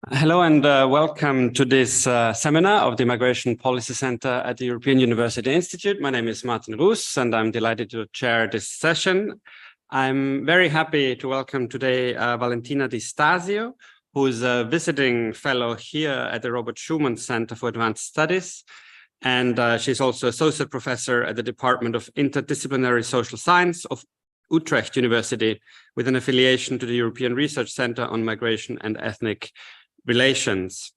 Hello and welcome to this seminar of the Migration Policy Center at the European University Institute. My name is Martin Roos and I'm delighted to chair this session. I'm very happy to welcome today Valentina Di Stasio, who is a visiting fellow here at the Robert Schuman Center for Advanced Studies. And she's also associate professor at the Department of Interdisciplinary Social Science of Utrecht University, with an affiliation to the European Research Center on Migration and Ethnic Relations.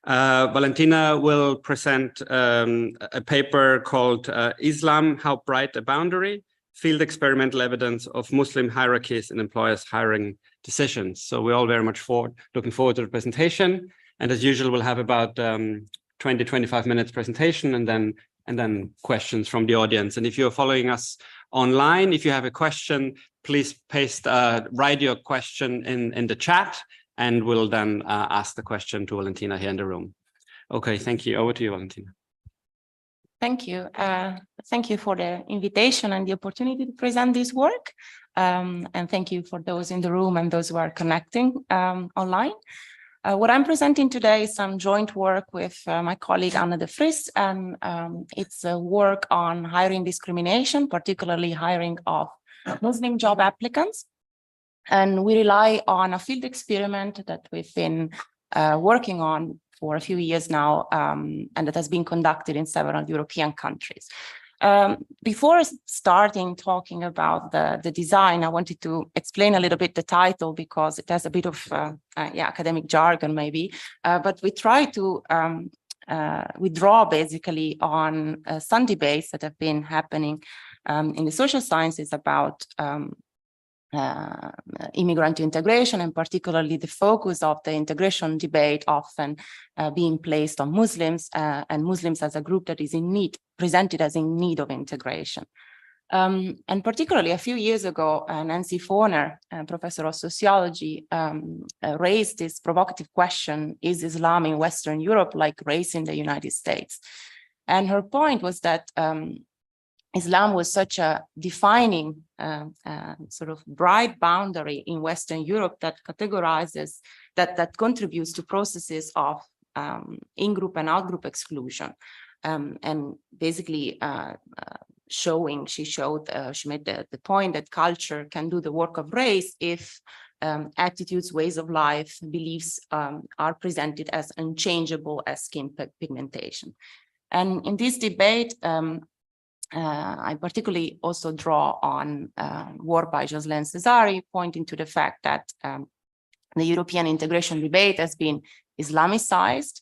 Valentina will present a paper called Islam, How Bright a Boundary? Field Experimental Evidence of Muslim Hierarchies in Employers' Hiring Decisions. So we're all very much looking forward to the presentation. And as usual, we'll have about 20-25 minutes presentation and then questions from the audience. And if you're following us online, if you have a question, please write your question in the chat. And we'll then ask the question to Valentina here in the room. Okay, thank you. Over to you, Valentina. Thank you. Thank you for the invitation and the opportunity to present this work. And thank you for those in the room and those who are connecting online. What I'm presenting today is some joint work with my colleague Anna de Vries, and it's a work on hiring discrimination, particularly hiring of Muslim job applicants. And we rely on a field experiment that we've been working on for a few years now, and that has been conducted in several European countries. Before starting talking about the design, I wanted to explain a little bit the title because it has a bit of academic jargon maybe, but we try to we draw basically on some debates that have been happening in the social sciences about immigrant integration, and particularly the focus of the integration debate often being placed on Muslims and Muslims as a group that is presented as in need of integration. And particularly a few years ago, Nancy Foner, professor of sociology, raised this provocative question: is Islam in Western Europe like race in the United States? And her point was that Islam was such a defining sort of bright boundary in Western Europe that categorizes, that contributes to processes of in-group and out-group exclusion. And basically she made the point that culture can do the work of race if attitudes, ways of life, beliefs are presented as unchangeable as skin pigmentation. And in this debate, I particularly also draw on work by Jocelyn Cesari, pointing to the fact that the European integration debate has been Islamicized,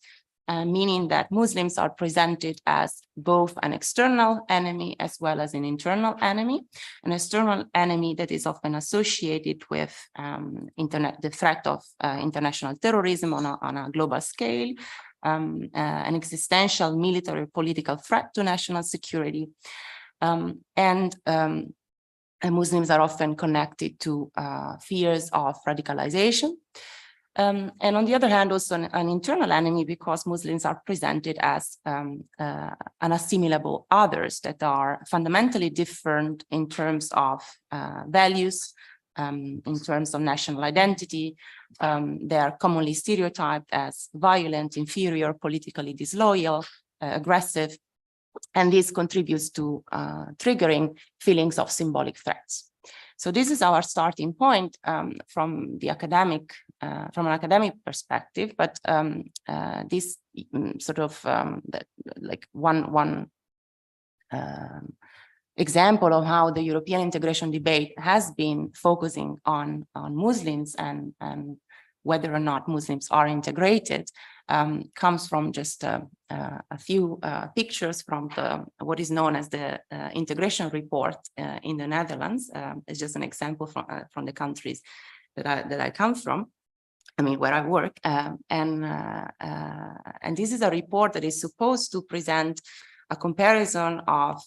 meaning that Muslims are presented as both an external enemy as well as an internal enemy. An external enemy that is often associated with the threat of international terrorism on a global scale, an existential military political threat to national security, and Muslims are often connected to fears of radicalization. And on the other hand, also an internal enemy, because Muslims are presented as unassimilable others that are fundamentally different in terms of values, in terms of national identity. They are commonly stereotyped as violent, inferior, politically disloyal, aggressive, and this contributes to triggering feelings of symbolic threats. So this is our starting point from an academic perspective, but this sort of like one example of how the European integration debate has been focusing on Muslims and whether or not Muslims are integrated comes from just a few pictures from what is known as the integration report in the Netherlands. It's just an example from the countries that I come from, I mean, where I work. And this is a report that is supposed to present a comparison of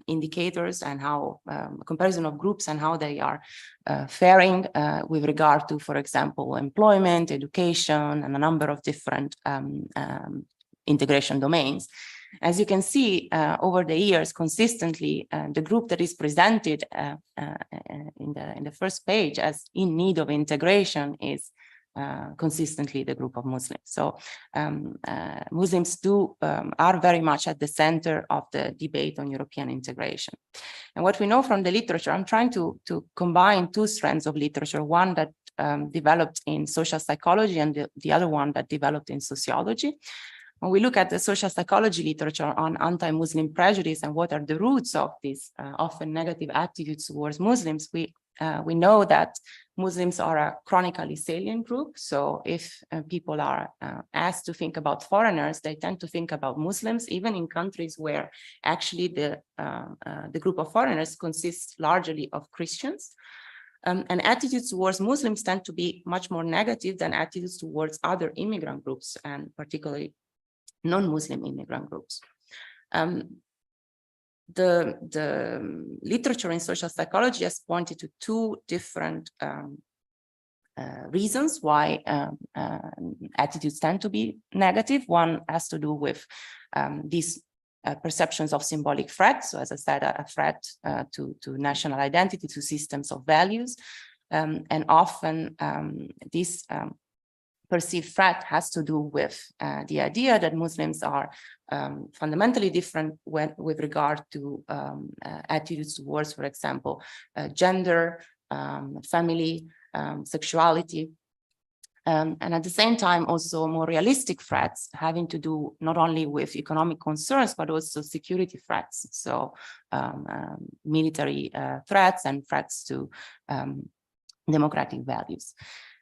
indicators and how a comparison of groups and how they are faring with regard to, for example, employment, education, and a number of different integration domains. As you can see, over the years, consistently, the group that is presented in the first page as in need of integration is consistently the group of Muslims. So Muslims are very much at the center of the debate on European integration. And what we know from the literature, I'm trying to combine two strands of literature, one that developed in social psychology and the other one that developed in sociology. When we look at the social psychology literature on anti-Muslim prejudice and what are the roots of these often negative attitudes towards Muslims, we know that Muslims are a chronically salient group. So if people are asked to think about foreigners, they tend to think about Muslims, even in countries where actually the group of foreigners consists largely of Christians. And attitudes towards Muslims tend to be much more negative than attitudes towards other immigrant groups, and particularly non-Muslim immigrant groups. The literature in social psychology has pointed to two different reasons why attitudes tend to be negative. One has to do with these perceptions of symbolic threat. So as I said, a threat to national identity, to systems of values. And often this perceived threat has to do with the idea that Muslims are fundamentally different with regard to attitudes towards, for example, gender, family, sexuality, and at the same time also more realistic threats having to do not only with economic concerns but also security threats, so military threats and threats to democratic values.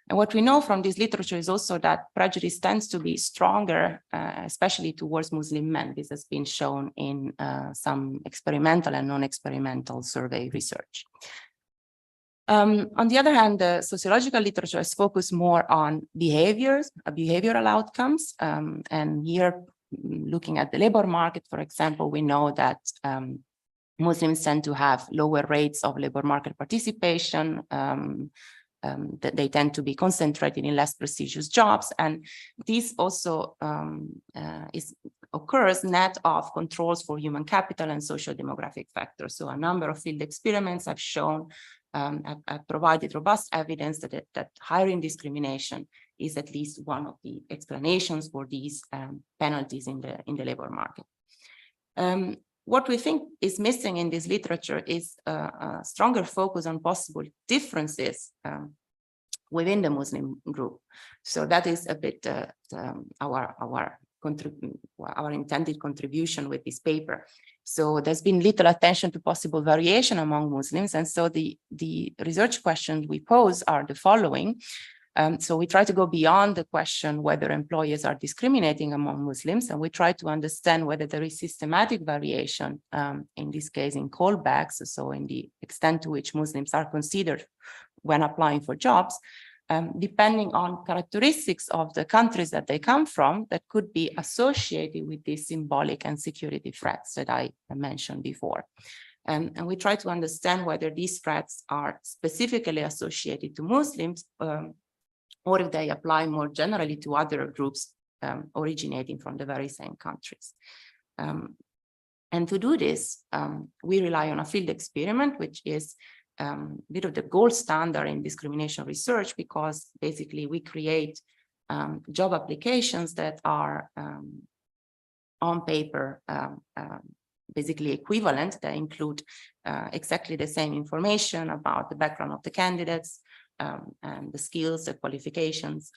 And what we know from this literature is also that prejudice tends to be stronger, especially towards Muslim men. This has been shown in some experimental and non-experimental survey research. On the other hand, the sociological literature is focused more on behavioral outcomes. And here, looking at the labor market, for example, we know that Muslims tend to have lower rates of labor market participation, that they tend to be concentrated in less prestigious jobs. And this also occurs net of controls for human capital and social demographic factors. So a number of field experiments have shown, have provided robust evidence that hiring discrimination is at least one of the explanations for these penalties in the labor market. What we think is missing in this literature is a stronger focus on possible differences within the Muslim group. So that is a bit our intended contribution with this paper. So there's been little attention to possible variation among Muslims. And so the research questions we pose are the following. So we try to go beyond the question whether employers are discriminating among Muslims, and we try to understand whether there is systematic variation, in this case in callbacks, so in the extent to which Muslims are considered when applying for jobs, depending on characteristics of the countries that they come from that could be associated with these symbolic and security threats that I mentioned before. And we try to understand whether these threats are specifically associated to Muslims, or if they apply more generally to other groups originating from the very same countries. And to do this, we rely on a field experiment, which is a bit of the gold standard in discrimination research, because basically we create job applications that are on paper basically equivalent. They include exactly the same information about the background of the candidates, and the skills, the qualifications,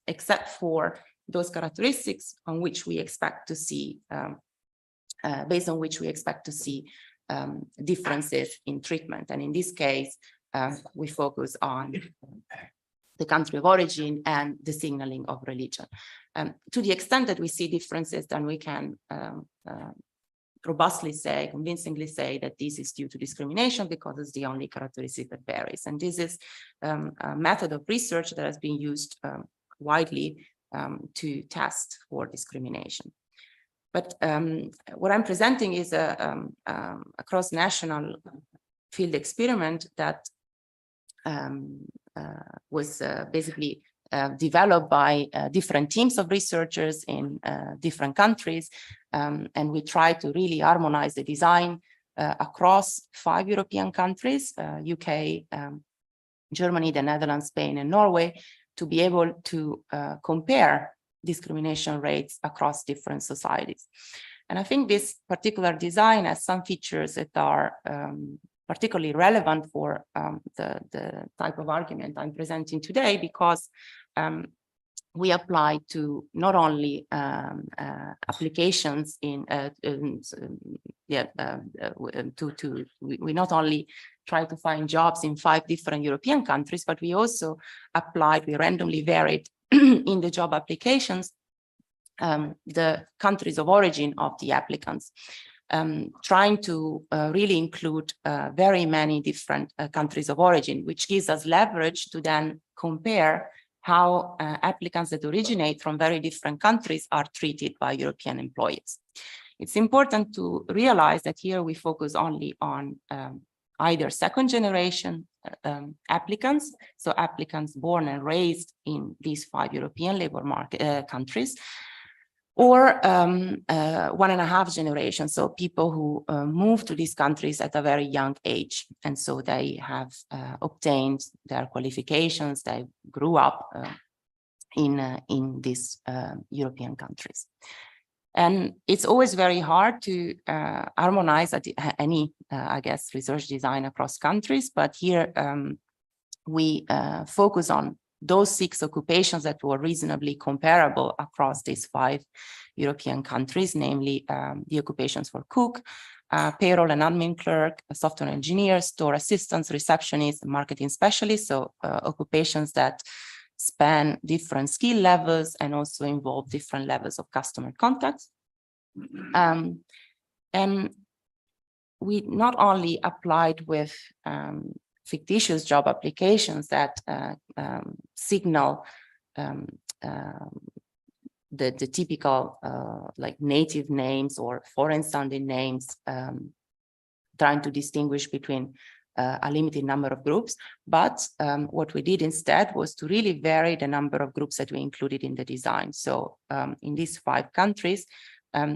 except for those characteristics on which we expect to see, based on which we expect to see differences in treatment. And in this case, we focus on the country of origin and the signaling of religion. To the extent that we see differences, then we can robustly say, convincingly say that this is due to discrimination because it's the only characteristic that varies. And this is a method of research that has been used widely to test for discrimination. But what I'm presenting is a cross-national field experiment that was basically developed by different teams of researchers in different countries. And we try to really harmonize the design across 5 European countries, UK, Germany, the Netherlands, Spain, and Norway, to be able to compare discrimination rates across different societies. And I think this particular design has some features that are particularly relevant for the type of argument I'm presenting today, because we apply to not only applications we not only try to find jobs in 5 different European countries, but we also applied, we randomly varied in the job applications the countries of origin of the applicants, trying to really include very many different countries of origin, which gives us leverage to then compare how applicants that originate from very different countries are treated by European employers. It's important to realize that here we focus only on either second generation applicants, so applicants born and raised in these 5 European labor market countries, or 1.5 generations, so people who moved to these countries at a very young age, and so they have obtained their qualifications, they grew up in these European countries. And it's always very hard to harmonize any, I guess, research design across countries, but here we focus on those 6 occupations that were reasonably comparable across these 5 European countries, namely the occupations for cook, payroll and admin clerk, software engineer, store assistants, receptionists, marketing specialists, so occupations that span different skill levels and also involve different levels of customer contacts. And we not only applied with fictitious job applications that signal the typical like native names or foreign sounding names, trying to distinguish between a limited number of groups. But what we did instead was to really vary the number of groups that we included in the design. So in these 5 countries,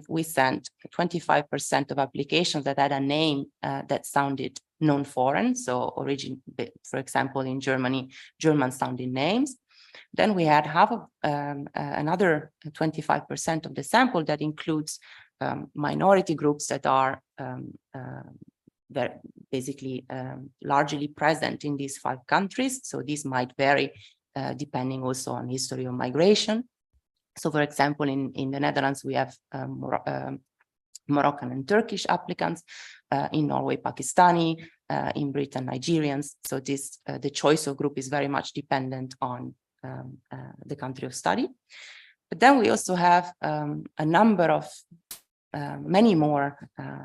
we sent 25% of applications that had a name that sounded non-foreign, so origin, for example, in Germany, German-sounding names. Then we had half of another 25% of the sample that includes minority groups that are basically largely present in these 5 countries. So this might vary depending also on history of migration. So, for example, in the Netherlands, we have Moroccan and Turkish applicants, in Norway, Pakistani, in Britain, Nigerians. So this the choice of group is very much dependent on the country of study. But then we also have a number of many more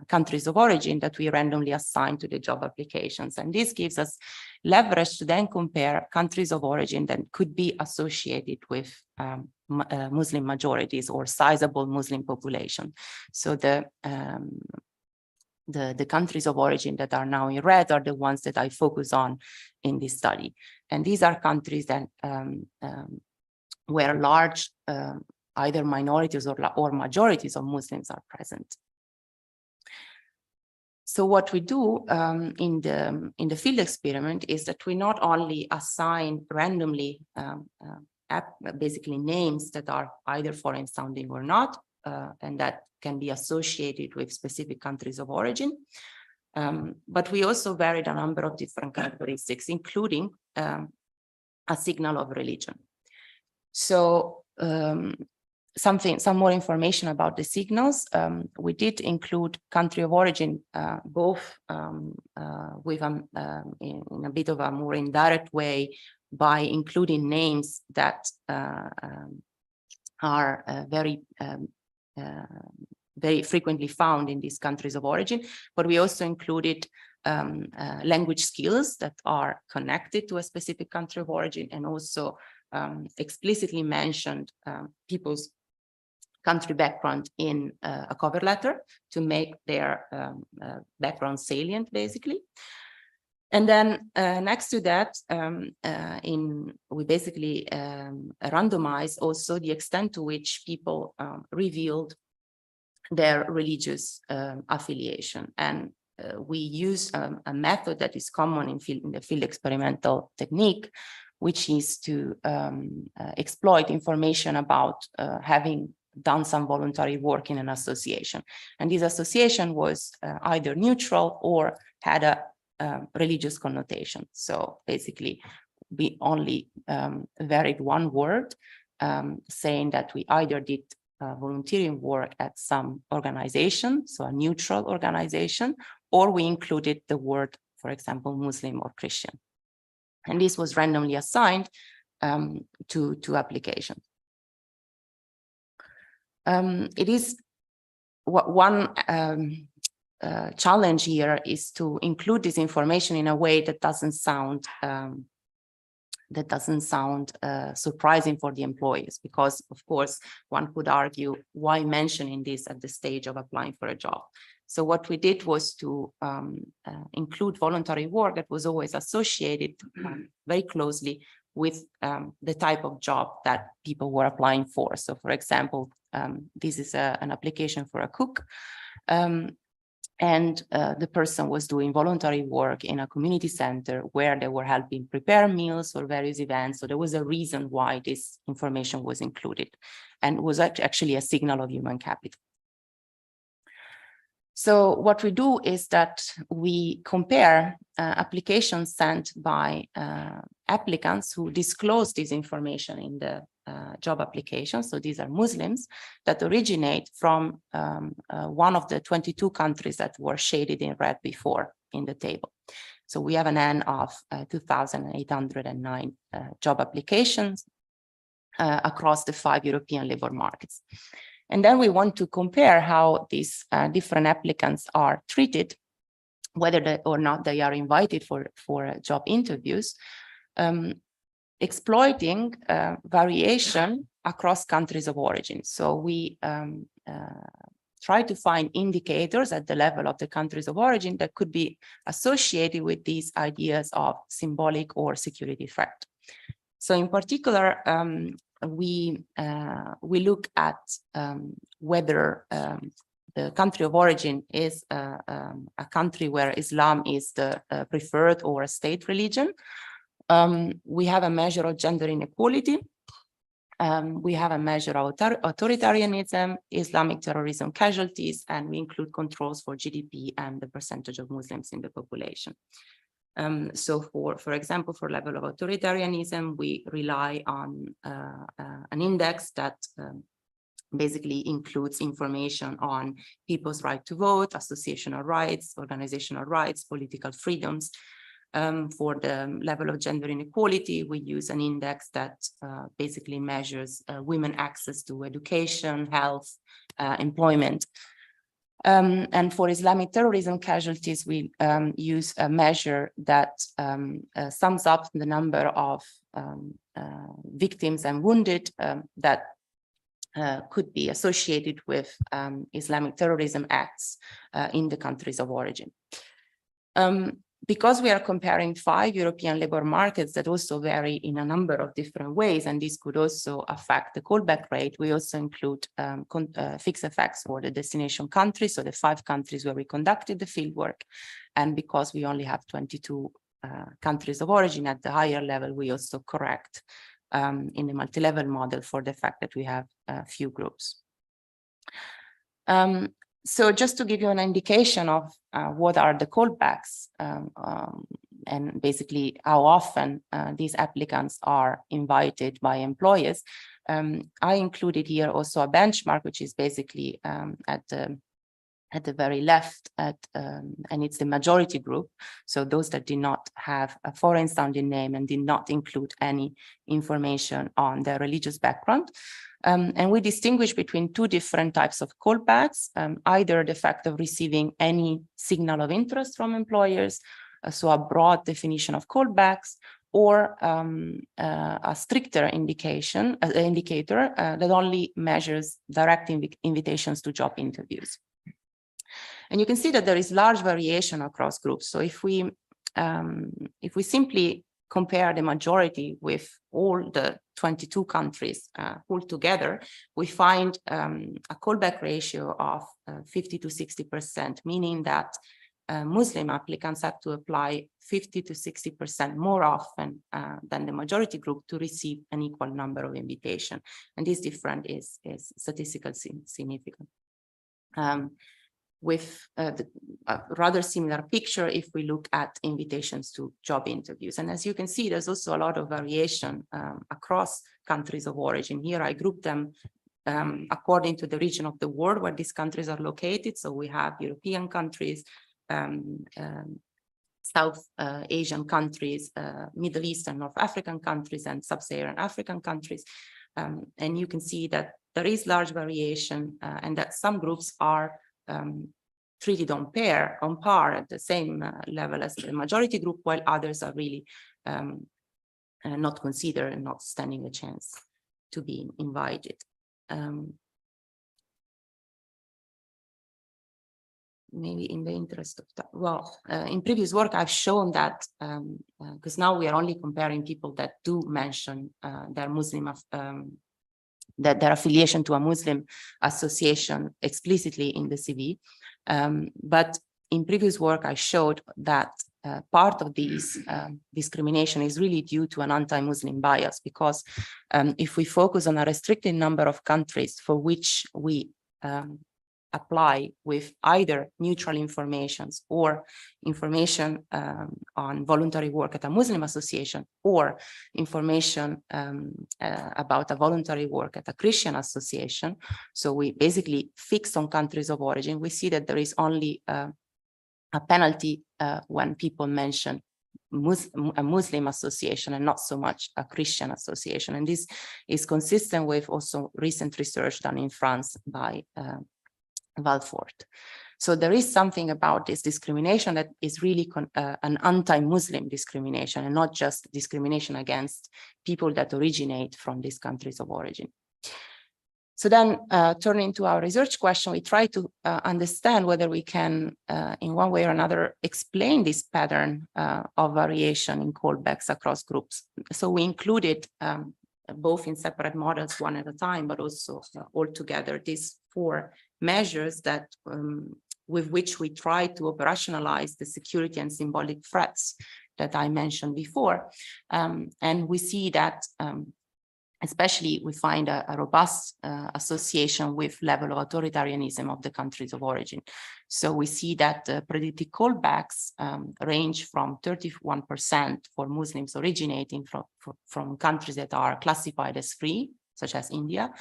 countries of origin that we randomly assign to the job applications. And this gives us leverage to then compare countries of origin that could be associated with Muslim majorities or sizable Muslim population. So the countries of origin that are now in red are the ones that I focus on in this study. And these are countries that where large either minorities or majorities of Muslims are present. So what we do in the field experiment is that we not only assign randomly basically names that are either foreign sounding or not, and that can be associated with specific countries of origin, but we also varied a number of different characteristics, including a signal of religion. So some more information about the signals. We did include country of origin both with in a bit of a more indirect way by including names that are very frequently found in these countries of origin, but we also included language skills that are connected to a specific country of origin, and also explicitly mentioned people's country background in a cover letter to make their background salient, basically. And then next to that, we basically randomized also the extent to which people revealed their religious affiliation. And we use a method that is common in the field experimental technique, which is to exploit information about having done some voluntary work in an association. And this association was either neutral or had a religious connotation. So basically, we only varied one word, saying that we either did volunteering work at some organization, so a neutral organization, or we included the word, for example, Muslim or Christian. And this was randomly assigned to applications. It is one challenge here is to include this information in a way that doesn't sound surprising for the employers, because of course one could argue, why mentioning this at the stage of applying for a job? So what we did was to include voluntary work that was always associated very closely with the type of job that people were applying for. So for example, this is an application for a cook. And the person was doing voluntary work in a community center where they were helping prepare meals for various events. So there was a reason why this information was included, and was actually a signal of human capital. So what we do is that we compare applications sent by applicants who disclose this information in the job application. So these are Muslims that originate from one of the 22 countries that were shaded in red before in the table. So we have an N of 2,809 job applications across the 5 European labor markets. And then we want to compare how these different applicants are treated, whether or not they are invited for job interviews, exploiting variation across countries of origin. So we try to find indicators at the level of the countries of origin that could be associated with these ideas of symbolic or security threat. So in particular, we look at whether the country of origin is a country where Islam is the preferred or a state religion. We have a measure of gender inequality. We have a measure of authoritarianism, Islamic terrorism casualties, and we include controls for GDP and the percentage of Muslims in the population. So for example, for level of authoritarianism, we rely on an index that basically includes information on people's right to vote, associational rights, organizational rights, political freedoms. For the level of gender inequality, we use an index that basically measures women access to education, health, employment. And for Islamic terrorism casualties, we use a measure that sums up the number of victims and wounded that could be associated with Islamic terrorism acts in the countries of origin. Because we are comparing 5 European labor markets that also vary in a number of different ways, and this could also affect the callback rate, we also include fixed effects for the destination countries, so the 5 countries where we conducted the fieldwork. And because we only have 22 countries of origin at the higher level, we also correct in the multi-level model for the fact that we have a few groups. So just to give you an indication of what are the callbacks and basically how often these applicants are invited by employers, I included here also a benchmark, which is basically at the very left, and it's the majority group. So those that did not have a foreign sounding name and did not include any information on their religious background. And we distinguish between 2 different types of callbacks, either the fact of receiving any signal of interest from employers, so a broad definition of callbacks, or a stricter indicator that only measures direct invitations to job interviews. And you can see that there is large variation across groups. So if we simply compare the majority with all the 22 countries pulled together, we find a callback ratio of 50 to 60%, meaning that Muslim applicants had to apply 50 to 60% more often than the majority group to receive an equal number of invitations. And this difference is statistically significant. With a rather similar picture if we look at invitations to job interviews. And as you can see, there's also a lot of variation across countries of origin. Here I group them according to the region of the world where these countries are located. So we have European countries, South Asian countries, Middle East and North African countries, and Sub-Saharan African countries. And you can see that there is large variation and that some groups are treated on par at the same level as the majority group, while others are really not considered and not standing a chance to be invited. Maybe in the interest of time. Well, in previous work, I've shown that, because now we are only comparing people that do mention their Muslim, that their affiliation to a Muslim association explicitly in the CV. But in previous work, I showed that part of this discrimination is really due to an anti-Muslim bias, because if we focus on a restricted number of countries for which we apply with either neutral informations or information on voluntary work at a Muslim association, or information about a voluntary work at a Christian association, so we basically fix on countries of origin, we see that there is only a penalty when people mention a Muslim association and not so much a Christian association. And this is consistent with also recent research done in France by Valfort. So there is something about this discrimination that is really an anti-Muslim discrimination, and not just discrimination against people that originate from these countries of origin. So then, turning to our research question, we try to understand whether we can, in one way or another, explain this pattern of variation in callbacks across groups. So we included both in separate models, one at a time, but also all together, these 4 measures that with which we try to operationalize the security and symbolic threats that I mentioned before. And we see that especially we find a robust association with level of authoritarianism of the countries of origin. So we see that predicted callbacks range from 31% for Muslims originating from countries that are classified as free, such as India,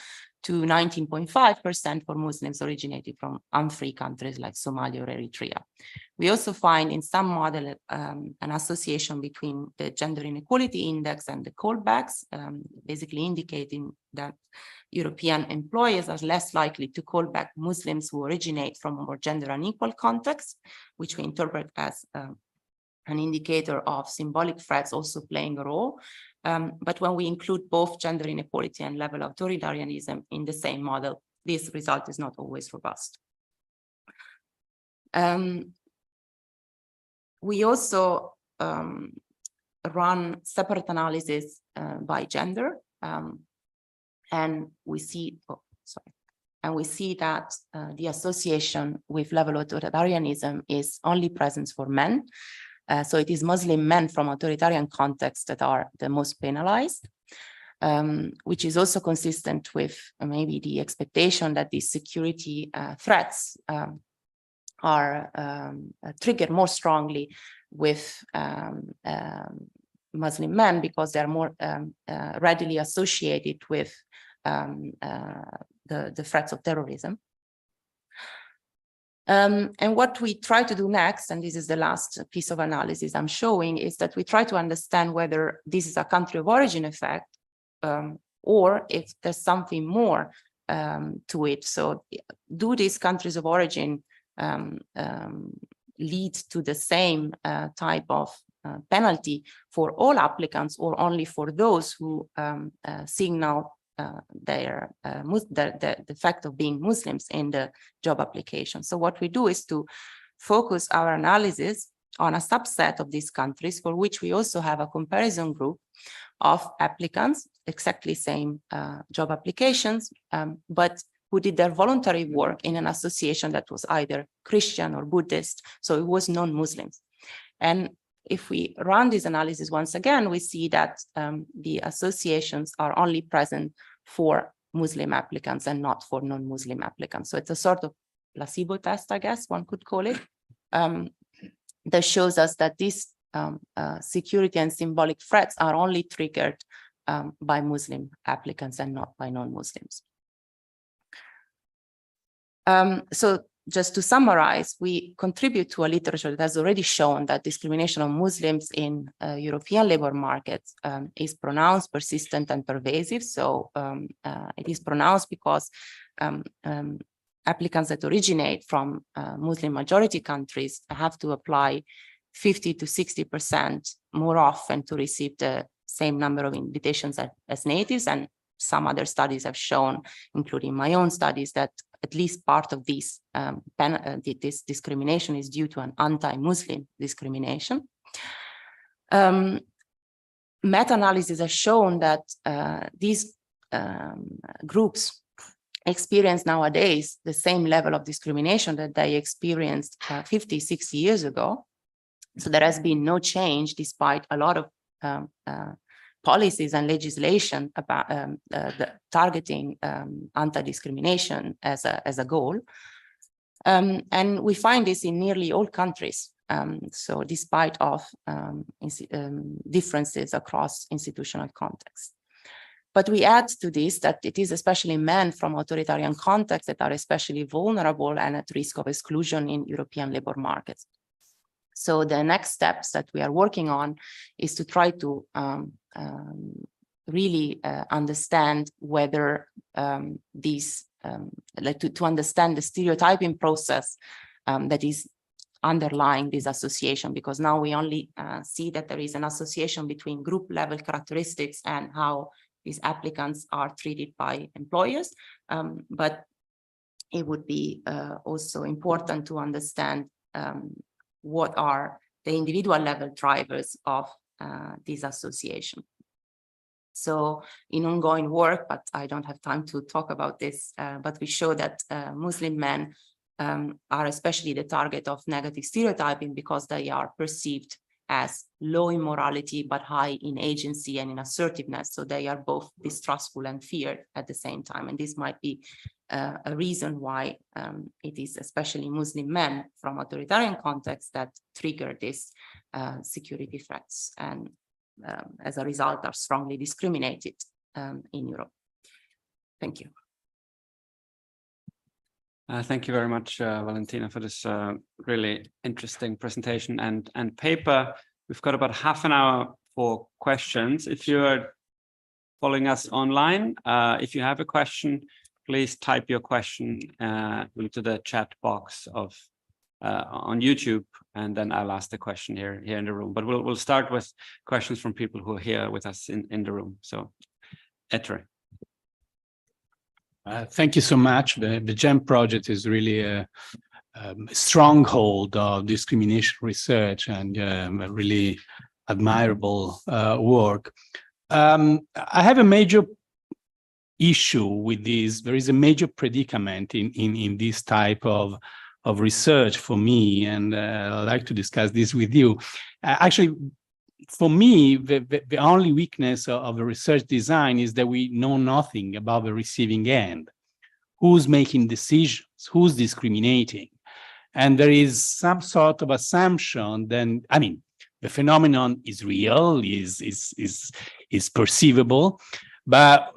to 19.5% for Muslims originating from unfree countries like Somalia or Eritrea. We also find in some model an association between the gender inequality index and the callbacks, basically indicating that European employers are less likely to call back Muslims who originate from a more gender unequal context, which we interpret as an indicator of symbolic threats also playing a role. But when we include both gender inequality and level of authoritarianism in the same model, this result is not always robust. We also run separate analysis by gender, and we see, that the association with level of authoritarianism is only present for men. So it is Muslim men from authoritarian contexts that are the most penalized, which is also consistent with maybe the expectation that these security threats are triggered more strongly with Muslim men, because they're more readily associated with the threats of terrorism. And what we try to do next, and this is the last piece of analysis I'm showing, is that we try to understand whether this is a country of origin effect, or if there's something more to it. So do these countries of origin lead to the same type of penalty for all applicants, or only for those who signal the fact of being Muslims in the job application? So what we do is to focus our analysis on a subset of these countries for which we also have a comparison group of applicants, exactly same job applications, but who did their voluntary work in an association that was either Christian or Buddhist, so it was non-Muslims. And if we run this analysis once again, we see that the associations are only present for Muslim applicants and not for non-Muslim applicants. So it's a sort of placebo test, I guess one could call it, that shows us that these security and symbolic threats are only triggered by Muslim applicants and not by non-Muslims. So just to summarize, we contribute to a literature that has already shown that discrimination of Muslims in European labor markets is pronounced, persistent, and pervasive. So it is pronounced because applicants that originate from Muslim majority countries have to apply 50 to 60% more often to receive the same number of invitations as natives. And some other studies have shown, including my own studies, that at least part of this discrimination is due to an anti-Muslim discrimination. Meta-analysis has shown that these groups experience nowadays the same level of discrimination that they experienced 50, 60 years ago. So there has been no change despite a lot of policies and legislation about targeting anti-discrimination as a goal. And we find this in nearly all countries. So despite of differences across institutional contexts. But we add to this that it is especially men from authoritarian contexts that are especially vulnerable and at risk of exclusion in European labor markets. So the next steps that we are working on is to try to really understand whether to understand the stereotyping process that is underlying this association, because now we only see that there is an association between group level characteristics and how these applicants are treated by employers. But it would be also important to understand what are the individual level drivers of this association. So in ongoing work, but I don't have time to talk about this, but we show that Muslim men are especially the target of negative stereotyping because they are perceived as low in morality, but high in agency and in assertiveness. So they are both distrustful and feared at the same time. And this might be a reason why it is especially Muslim men from authoritarian contexts that trigger these security threats and as a result are strongly discriminated in Europe. Thank you. Thank you very much, Valentina, for this really interesting presentation and paper. We've got about half an hour for questions. If you're following us online, if you have a question, please type your question into the chat box of on YouTube, and then I'll ask the question here in the room. But we'll start with questions from people who are here with us in the room. So, Ettore. Thank you so much. The GEM project is really a stronghold of discrimination research and a really admirable work. I have a major issue with this. There is a major predicament in this type of research for me, and I'd like to discuss this with you. Actually, for me, the only weakness of the research design is that we know nothing about the receiving end. Who's making decisions? Who's discriminating? And there is some sort of assumption then, I mean, the phenomenon is real, is perceivable, but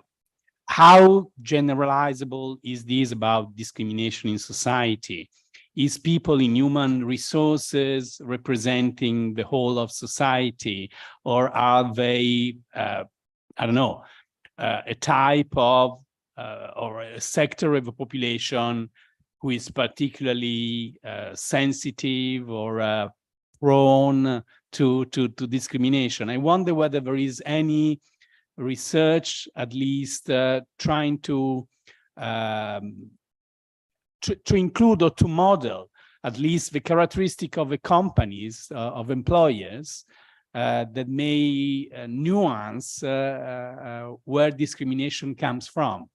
how generalizable is this about discrimination in society? Is people in human resources representing the whole of society, or are they, I don't know, a type of or a sector of the population who is particularly sensitive or prone to discrimination? I wonder whether there is any research, at least trying to include or to model at least the characteristic of the companies, of employers, that may nuance where discrimination comes from.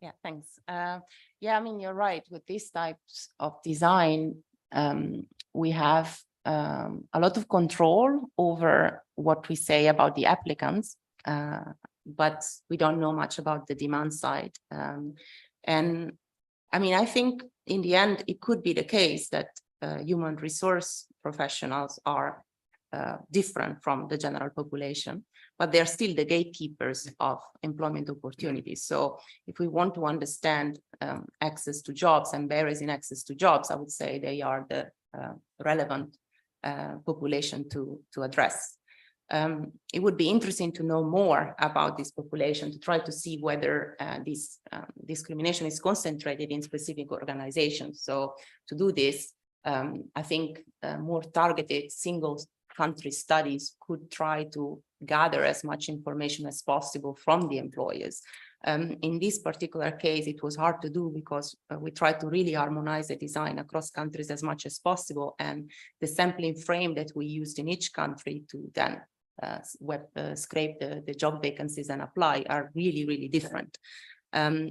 Yeah, thanks. Yeah, I mean, you're right. With these types of design, we have a lot of control over what we say about the applicants, but we don't know much about the demand side. And I mean, I think in the end, it could be the case that human resource professionals are different from the general population, but they're still the gatekeepers of employment opportunities. So if we want to understand access to jobs and barriers in access to jobs, I would say they are the relevant population to address. It would be interesting to know more about this population, to try to see whether this discrimination is concentrated in specific organizations. So to do this, I think more targeted single country studies could try to gather as much information as possible from the employers. In this particular case, it was hard to do because we tried to really harmonize the design across countries as much as possible. And the sampling frame that we used in each country to then scrape the job vacancies and apply are really, really different.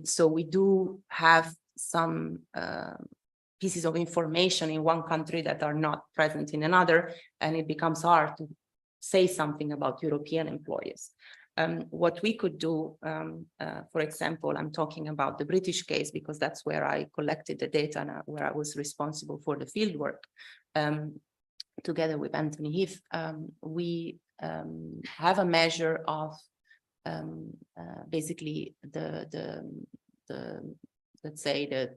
So we do have some pieces of information in one country that are not present in another, and it becomes hard to say something about European employers. What we could do, for example, I'm talking about the British case because that's where I collected the data and where I was responsible for the fieldwork. Together with Anthony Heath, we have a measure of basically let's say the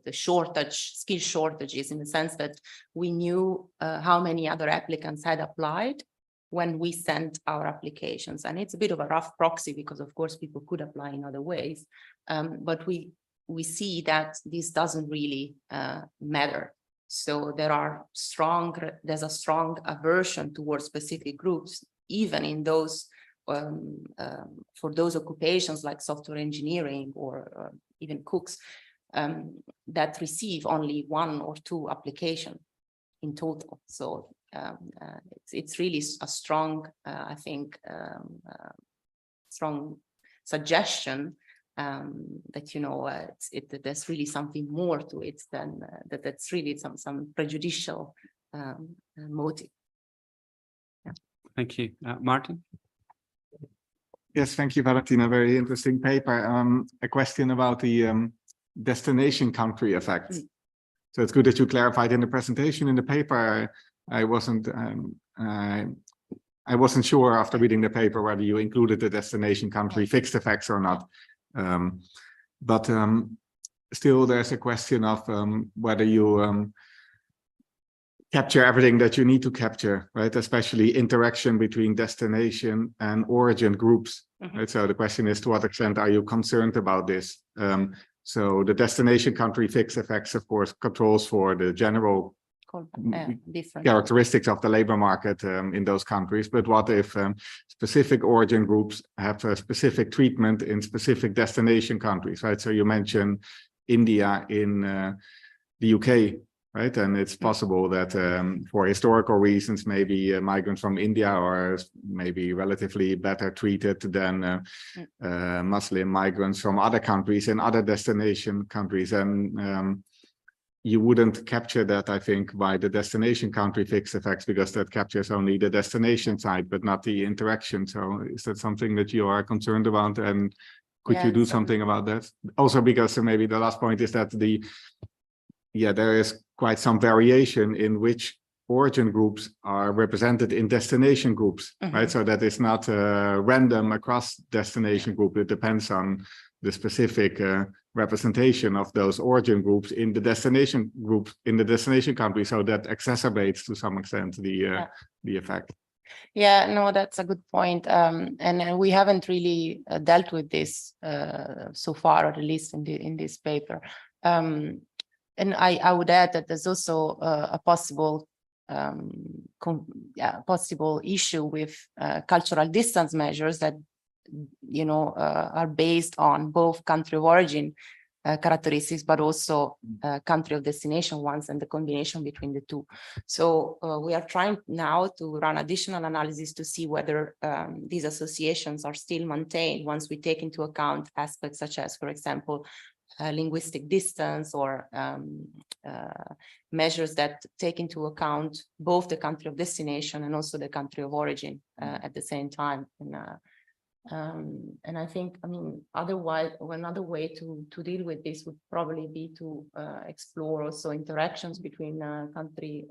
skill shortages, in the sense that we knew how many other applicants had applied when we sent our applications. And it's a bit of a rough proxy because of course people could apply in other ways, but we see that this doesn't really matter. So there's a strong aversion towards specific groups, even in those for those occupations like software engineering or even cooks, that receive only 1 or 2 applications in total. So it's really a strong, I think, strong suggestion that, you know, there's really something more to it than that. That's really some prejudicial motive. Yeah. Thank you, Martin. Yes, thank you, Valentina. Very interesting paper. A question about the destination country effect. So it's good that you clarified in the presentation. In the paper, I wasn't sure after reading the paper whether you included the destination country fixed effects or not. But still, there's a question of whether you capture everything that you need to capture, right? Especially interaction between destination and origin groups. Right? So the question is, to what extent are you concerned about this? So the destination country fixed effects, of course, controls for the general characteristics of the labor market in those countries. But what if specific origin groups have a specific treatment in specific destination countries, right? So you mentioned India in the UK, right? And it's possible that for historical reasons, maybe migrants from India are maybe relatively better treated than Muslim migrants from other countries and other destination countries. And you wouldn't capture that, I think, by the destination country fixed effects, because that captures only the destination side, but not the interaction. So is that something that you are concerned about? And could you do something about that? Also, because maybe the last point is that there is quite some variation in which origin groups are represented in destination groups, right? So that is not random across destination group. It depends on the specific representation of those origin groups in the destination group, in the destination country. So that exacerbates to some extent the effect. Yeah, no, that's a good point. And we haven't really dealt with this so far, or at least in this paper. And I would add that there's also a possible issue with cultural distance measures that, you know, are based on both country of origin characteristics, but also country of destination ones, and the combination between the two. So we are trying now to run additional analysis to see whether these associations are still maintained once we take into account aspects such as, for example, linguistic distance or measures that take into account both the country of destination and also the country of origin at the same time. And I think, I mean, otherwise, another way to deal with this would probably be to explore also interactions between country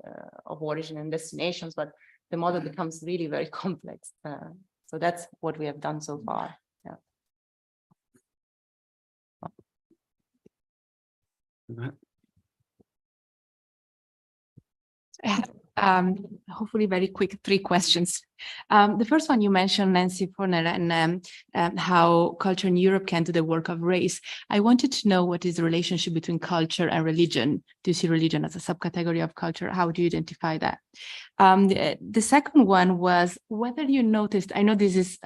of origin and destinations, but the model becomes really very complex. So that's what we have done so far. Hopefully very quick 3 questions. The first one you mentioned, Nancy Forner, and how culture in Europe can do the work of race. I wanted to know what is the relationship between culture and religion. Do you see religion as a subcategory of culture? How do you identify that? The second one was whether you noticed, I know this is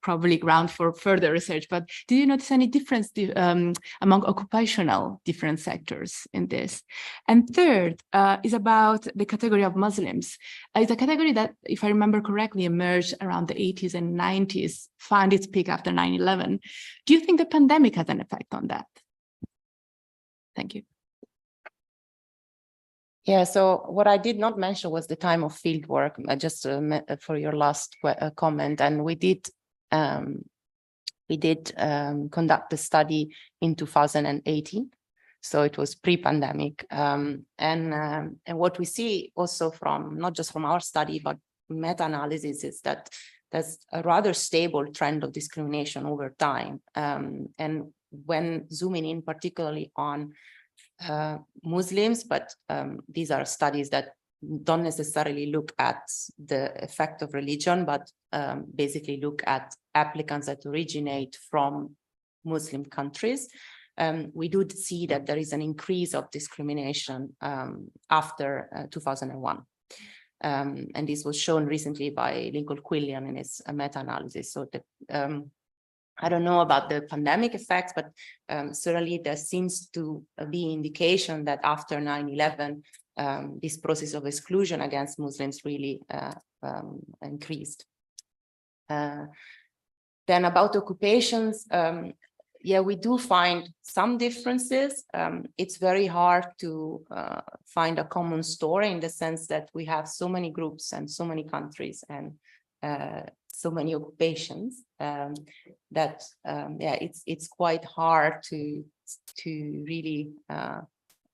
probably ground for further research, but did you notice any difference among occupational different sectors in this? And third is about the category of Muslims. It's a category that, if I remember correctly, emerged around the 80s and 90s, found its peak after 9/11. Do you think the pandemic has an effect on that? Thank you. Yeah, so what I did not mention was the time of field work, just for your last comment. And we did conduct the study in 2018. So it was pre-pandemic. And what we see also from, not just from our study, but meta-analysis, is that there's a rather stable trend of discrimination over time. And when zooming in particularly on Muslims, but these are studies that don't necessarily look at the effect of religion, but basically look at applicants that originate from Muslim countries. We do see that there is an increase of discrimination after 2001. And this was shown recently by Lincoln Quillian in his meta-analysis. So I don't know about the pandemic effects, but certainly there seems to be indication that after 9/11, this process of exclusion against Muslims really increased. Then about occupations, yeah, we do find some differences. It's very hard to find a common story in the sense that we have so many groups and so many countries and so many occupations that yeah, it's quite hard to really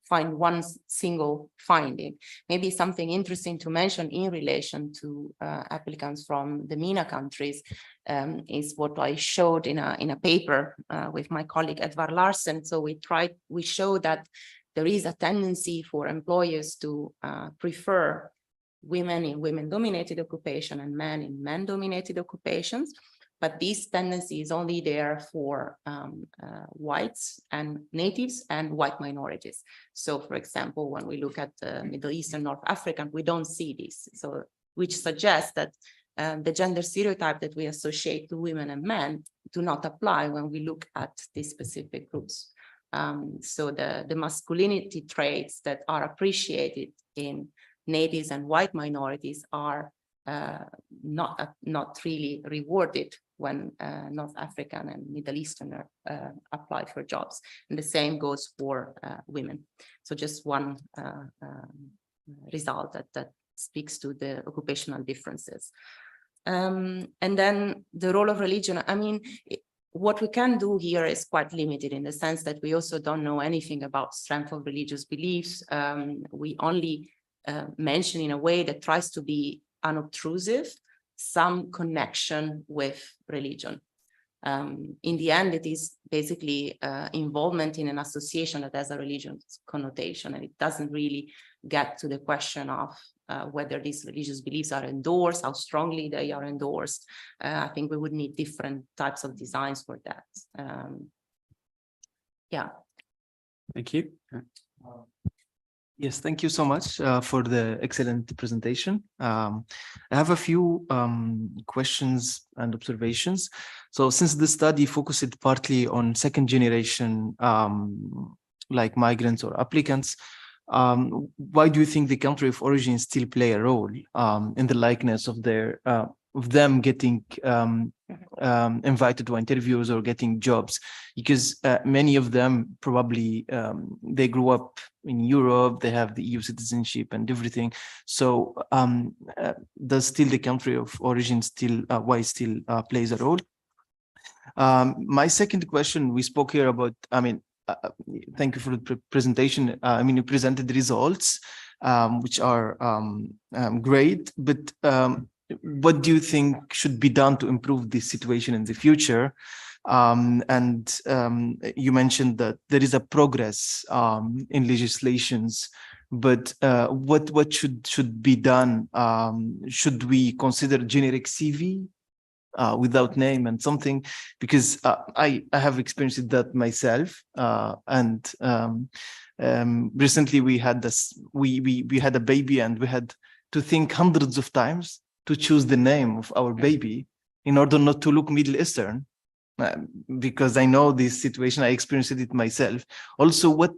find one single finding. Maybe something interesting to mention in relation to applicants from the MENA countries is what I showed in a paper with my colleague Edvard Larsen. So we show that there is a tendency for employers to prefer women in women-dominated occupation and men in men-dominated occupations. But this tendency is only there for whites and natives and white minorities. So, for example, when we look at the Middle East and North African, we don't see this. So, which suggests that the gender stereotype that we associate to women and men do not apply when we look at these specific groups. So the masculinity traits that are appreciated in natives and white minorities are not really rewarded when North African and Middle Easterner apply for jobs. And the same goes for women. So just one result that speaks to the occupational differences. And then the role of religion, I mean, what we can do here is quite limited in the sense that we also don't know anything about strength of religious beliefs. We only mention in a way that tries to be unobtrusive some connection with religion. In the end, it is basically involvement in an association that has a religious connotation, and it doesn't really get to the question of whether these religious beliefs are endorsed, how strongly they are endorsed. I think we would need different types of designs for that. Yeah. Thank you. Yes, thank you so much for the excellent presentation. I have a few questions and observations. So since the study focused partly on second generation, like migrants or applicants, why do you think the country of origin still play a role in the likeness of their of them getting invited to interviews or getting jobs, because many of them probably they grew up in Europe, they have the EU citizenship and everything. So does still the country of origin still why still plays a role? My second question, we spoke here about, I mean, thank you for the presentation. I mean, you presented results, which are great, but what do you think should be done to improve this situation in the future? And you mentioned that there is a progress in legislations, but what should be done? Should we consider generic CV without name and something? Because I have experienced that myself, and recently we had this, we had a baby, and we had to think hundreds of times to choose the name of our baby in order not to look Middle Eastern, because I know this situation, I experienced it myself. Also, what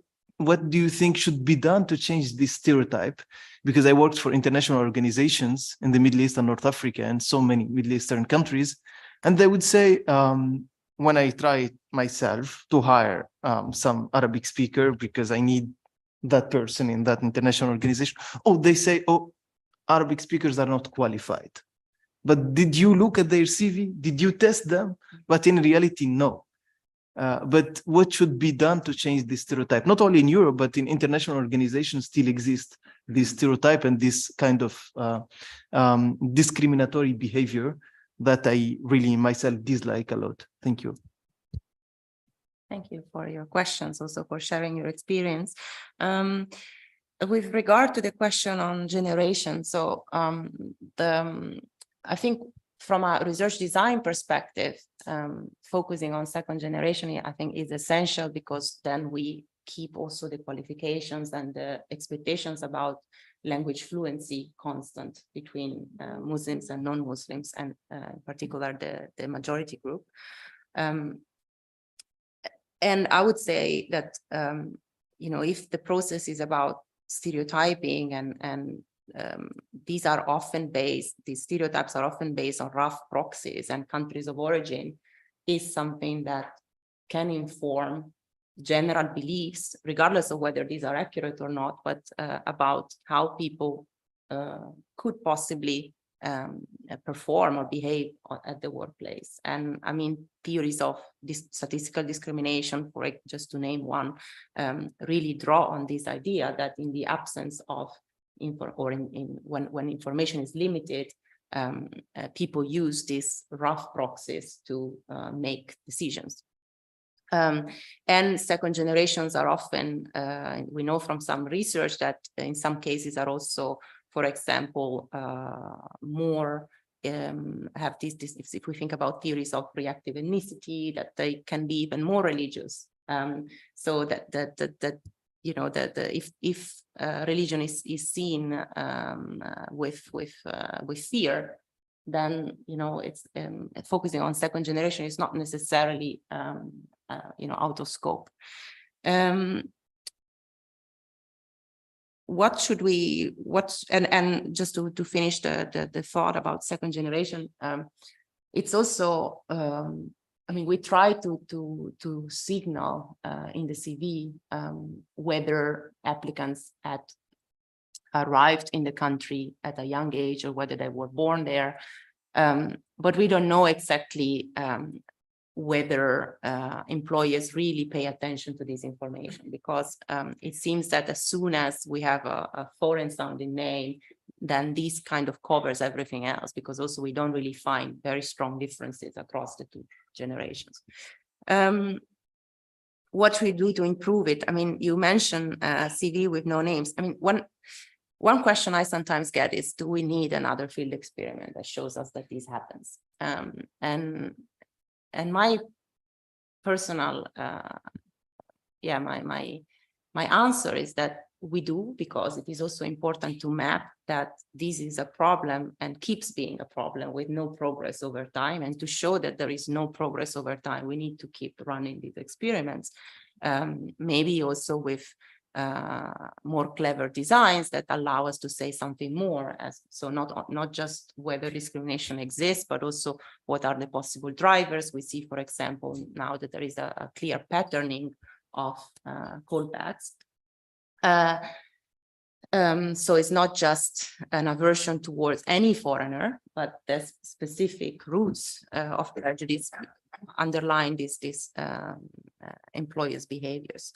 do you think should be done to change this stereotype? Because I worked for international organizations in the Middle East and North Africa and so many Middle Eastern countries, and they would say, when I try myself to hire some Arabic speaker because I need that person in that international organization, oh, they say, oh, Arabic speakers are not qualified. But did you look at their CV? Did you test them? But in reality, no. But what should be done to change this stereotype? Not only in Europe, but in international organizations still exist this stereotype and this kind of discriminatory behavior that I really myself dislike a lot. Thank you. Thank you for your questions, also for sharing your experience. With regard to the question on generation, so I think from a research design perspective, focusing on second generation, I think is essential, because then we keep also the qualifications and the expectations about language fluency constant between Muslims and non-Muslims, and in particular the majority group. And I would say that, you know, if the process is about stereotyping and these stereotypes are often based on rough proxies and countries of origin, is something that can inform general beliefs, regardless of whether these are accurate or not, but about how people could possibly perform or behave at the workplace. And I mean, theories of this statistical discrimination, for just to name one, really draw on this idea that in the absence of when information is limited, people use these rough proxies to make decisions. And second generations are often, we know from some research that in some cases are also, for example, more have this if we think about theories of reactive ethnicity, that they can be even more religious. So that you know, if religion is seen with fear, then, you know, it's focusing on second generation is not necessarily you know, out of scope. What should we, and just to finish the thought about second generation, it's also, I mean, we try to signal in the CV whether applicants had arrived in the country at a young age or whether they were born there, but we don't know exactly whether employers really pay attention to this information, because it seems that as soon as we have a foreign sounding name, then this kind of covers everything else, because also we don't really find very strong differences across the two generations. What should we do to improve it? I mean, you mentioned CV with no names. I mean, one question I sometimes get is, do we need another field experiment that shows us that this happens? And my personal, my answer is that we do, because it is also important to map that this is a problem and keeps being a problem with no progress over time. And to show that there is no progress over time, we need to keep running these experiments, maybe also with more clever designs that allow us to say something more. So not just whether discrimination exists, but also what are the possible drivers. We see, for example, now that there is a clear patterning of callbacks. So it's not just an aversion towards any foreigner, but there's specific roots of prejudice underlying these employers' behaviors.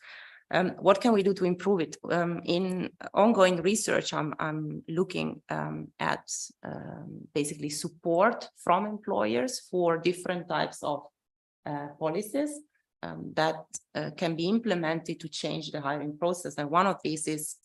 What can we do to improve it? In ongoing research, I'm looking at basically support from employers for different types of policies that can be implemented to change the hiring process. And one of these is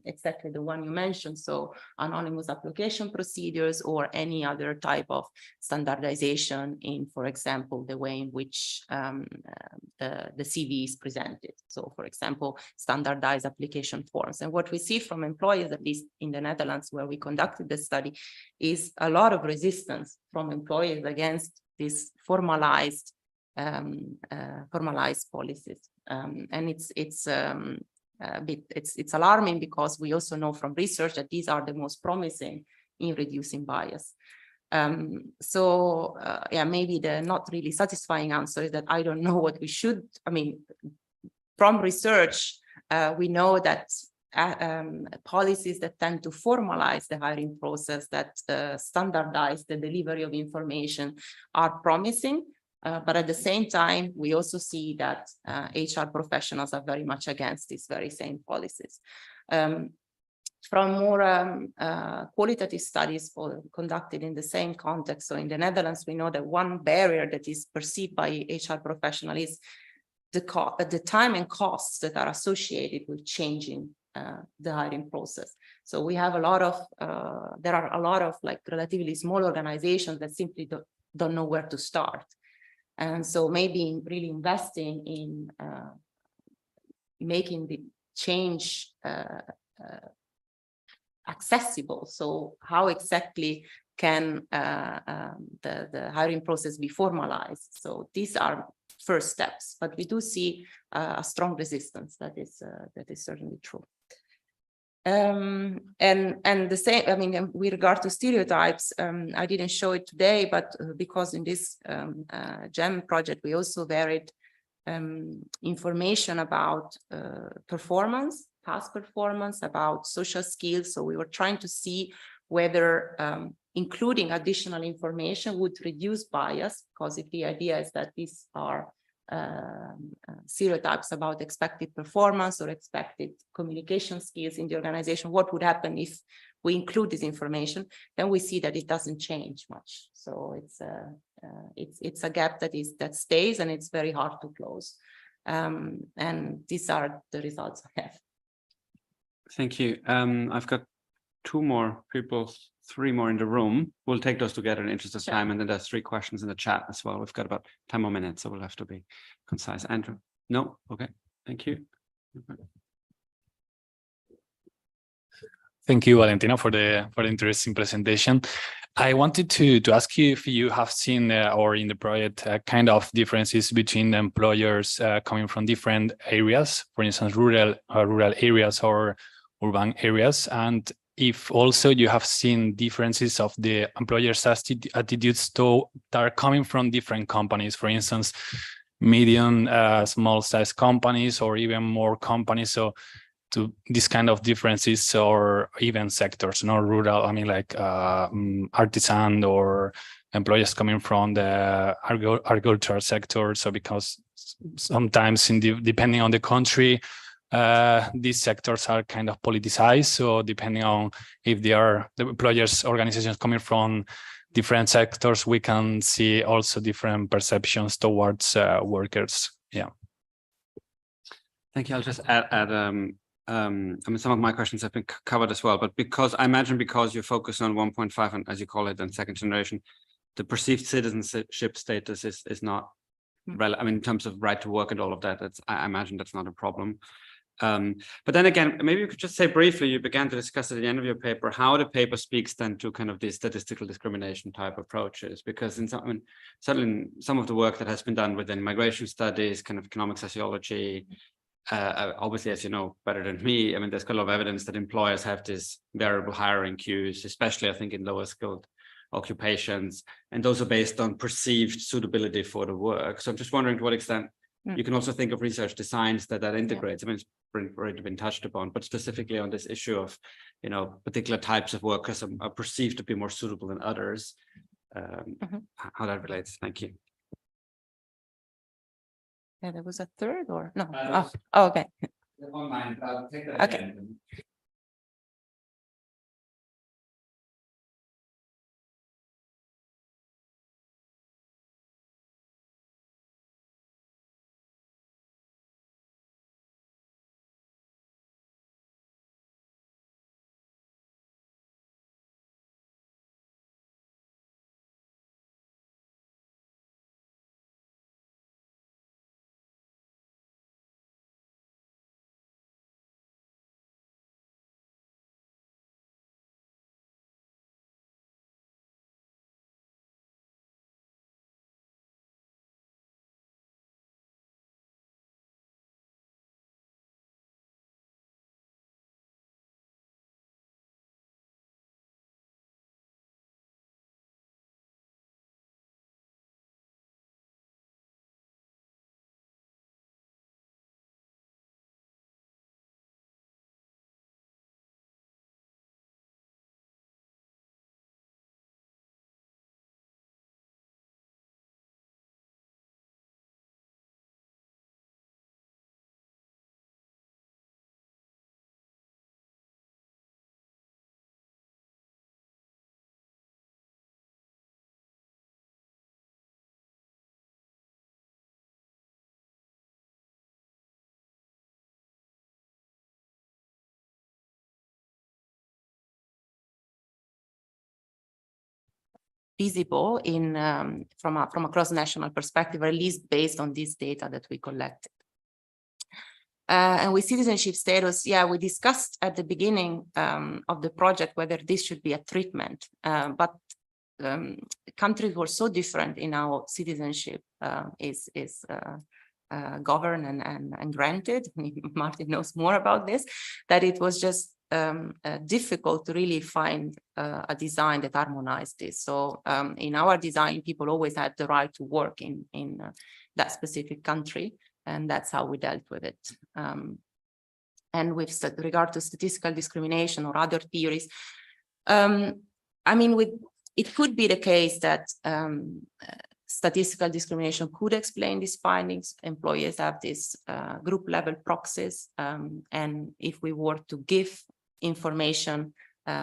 exactly the one you mentioned. So anonymous application procedures or any other type of standardization in, for example, the way in which the CV is presented. So, for example, standardized application forms. And what we see from employers, at least in the Netherlands, where we conducted the study, is a lot of resistance from employers against this formalized policies, and it's alarming because we also know from research that these are the most promising in reducing bias. Yeah, maybe the not really satisfying answer is that I don't know what we should. I mean, from research, we know that policies that tend to formalize the hiring process, that standardize the delivery of information, are promising. But at the same time, we also see that HR professionals are very much against these very same policies. From more qualitative studies conducted in the same context, so in the Netherlands, we know that one barrier that is perceived by HR professionals is the time and costs that are associated with changing the hiring process. So we have a lot of, there are a lot of like relatively small organizations that simply don't know where to start. And so maybe really investing in making the change accessible. So how exactly can the hiring process be formalized? So these are first steps, but we do see a strong resistance. That is certainly true. And the same, I mean, with regard to stereotypes, I didn't show it today, but because in this GEM project, we also varied information about performance, past performance, about social skills. So we were trying to see whether including additional information would reduce bias, because if the idea is that these are stereotypes about expected performance or expected communication skills in the organization, what would happen if we include this information? Then we see that it doesn't change much. So it's a gap that stays, and it's very hard to close. And these are the results I have. Thank you. I've got three more in the room. We'll take those together in the interest of time. And then there's 3 questions in the chat as well. We've got about 10 more minutes, so we'll have to be concise. Andrew? No? Okay. Thank you. Thank you, Valentina, for the interesting presentation. I wanted to ask you if you have seen or in the project kind of differences between the employers coming from different areas, for instance, rural areas or urban areas, and if also you have seen differences of the employers' attitudes that are coming from different companies, for instance, medium, small-sized companies, or even more companies. So to this kind of differences, or even sectors, not rural, I mean, like artisan or employees coming from the agricultural sector. So because sometimes depending on the country, these sectors are kind of politicized. So depending on if they are the employers' organizations coming from different sectors, we can see also different perceptions towards workers. Yeah. Thank you. I'll just add I mean, some of my questions have been covered as well, but because you focus on 1.5 and, as you call it, and second generation, the perceived citizenship status is not relevant. I mean, in terms of right to work and all of that, I imagine that's not a problem. But then again, maybe you could just say briefly, you began to discuss at the end of your paper how the paper speaks then to kind of these statistical discrimination type approaches, because certainly in some of the work that has been done within migration studies, kind of economic sociology, obviously, as you know better than me, I mean, there's quite a lot of evidence that employers have this variable hiring queues, especially I think in lower skilled occupations, and those are based on perceived suitability for the work. So I'm just wondering to what extent you can also think of research designs that integrates. I mean, it's already been touched upon, but specifically on this issue of, you know, particular types of workers are perceived to be more suitable than others. How that relates. Thank you. Yeah, there was a third or no? Oh, okay. Online, take that Okay. again. Visible in from a cross-national perspective, or at least based on this data that we collected. And with citizenship status, yeah, we discussed at the beginning of the project whether this should be a treatment, but countries were so different in how citizenship is governed and granted. Martin knows more about this, that it was just difficult to really find a design that harmonized this. So in our design, people always had the right to work in that specific country, and that's how we dealt with it. And with regard to statistical discrimination or other theories, I mean, it could be the case that statistical discrimination could explain these findings. Employers have these group level proxies, and if we were to give information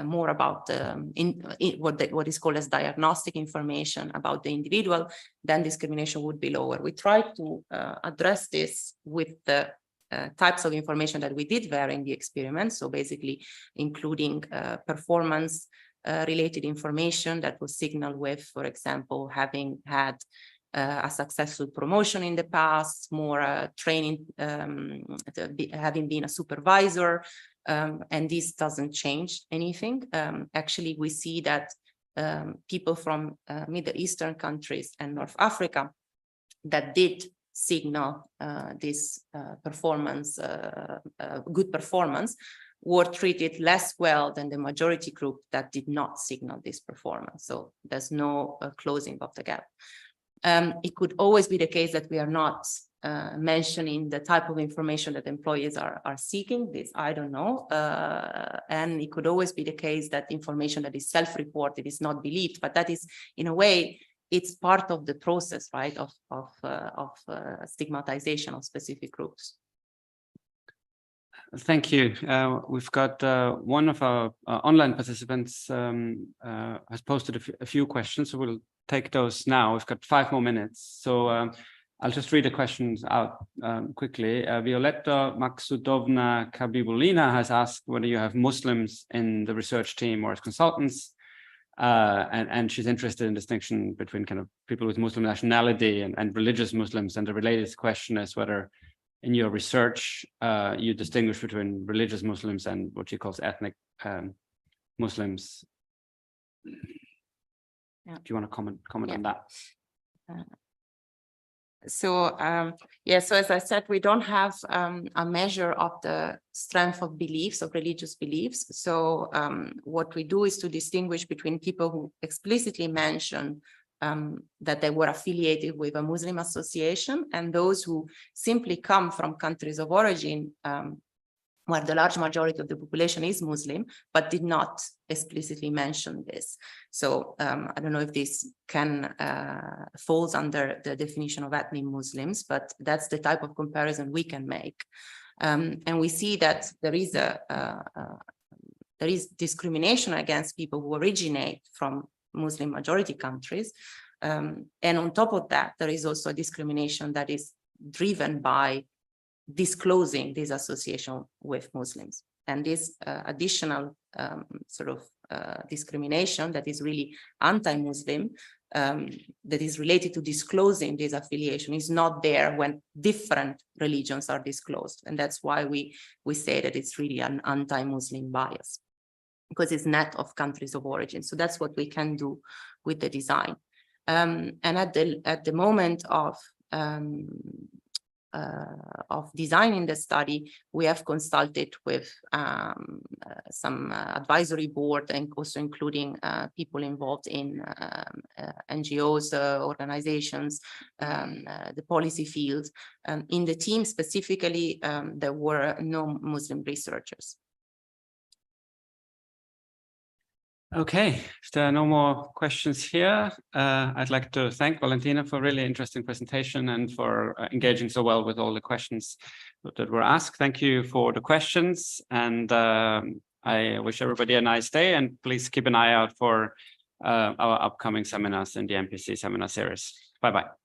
more about what is called as diagnostic information about the individual, then discrimination would be lower. We tried to address this with the types of information that we did vary in the experiment. So basically including performance related information that was signaled with, for example, having had a successful promotion in the past, more training, having been a supervisor, and this doesn't change anything. Actually, we see that people from Middle Eastern countries and North Africa that did signal this performance, good performance, were treated less well than the majority group that did not signal this performance. So there's no closing of the gap. It could always be the case that we are not mentioning the type of information that employees are seeking. This, I don't know. And it could always be the case that information that is self-reported is not believed, but that is, in a way, it's part of the process, right, of stigmatization of specific groups. Thank you. We've got one of our online participants has posted a few questions, so we'll take those now. We've got 5 more minutes. So I'll just read the questions out quickly. Violetta Maksudovna Kabibulina has asked whether you have Muslims in the research team or as consultants. And she's interested in distinction between kind of people with Muslim nationality and religious Muslims. And the related question is whether in your research, you distinguish between religious Muslims and what she calls ethnic Muslims. Yeah. Do you want to comment on that? So so as I said, we don't have a measure of the strength of beliefs, of religious beliefs. So what we do is to distinguish between people who explicitly mention that they were affiliated with a Muslim association and those who simply come from countries of origin where the large majority of the population is Muslim, but did not explicitly mention this. So I don't know if this can falls under the definition of ethnic Muslims, but that's the type of comparison we can make. And we see that there is discrimination against people who originate from Muslim majority countries. And on top of that, there is also a discrimination that is driven by disclosing this association with Muslims. And this additional discrimination that is really anti-Muslim, that is related to disclosing this affiliation, is not there when different religions are disclosed. And that's why we say that it's really an anti-Muslim bias, because it's net of countries of origin. So that's what we can do with the design. And at the moment of designing the study, we have consulted with some advisory board, and also including people involved in NGOs, organizations, the policy field. In the team specifically, there were no Muslim researchers. Okay, if there are no more questions here, I'd like to thank Valentina for a really interesting presentation and for engaging so well with all the questions that were asked. Thank you for the questions, and I wish everybody a nice day, and please keep an eye out for our upcoming seminars in the MPC seminar series. Bye-bye.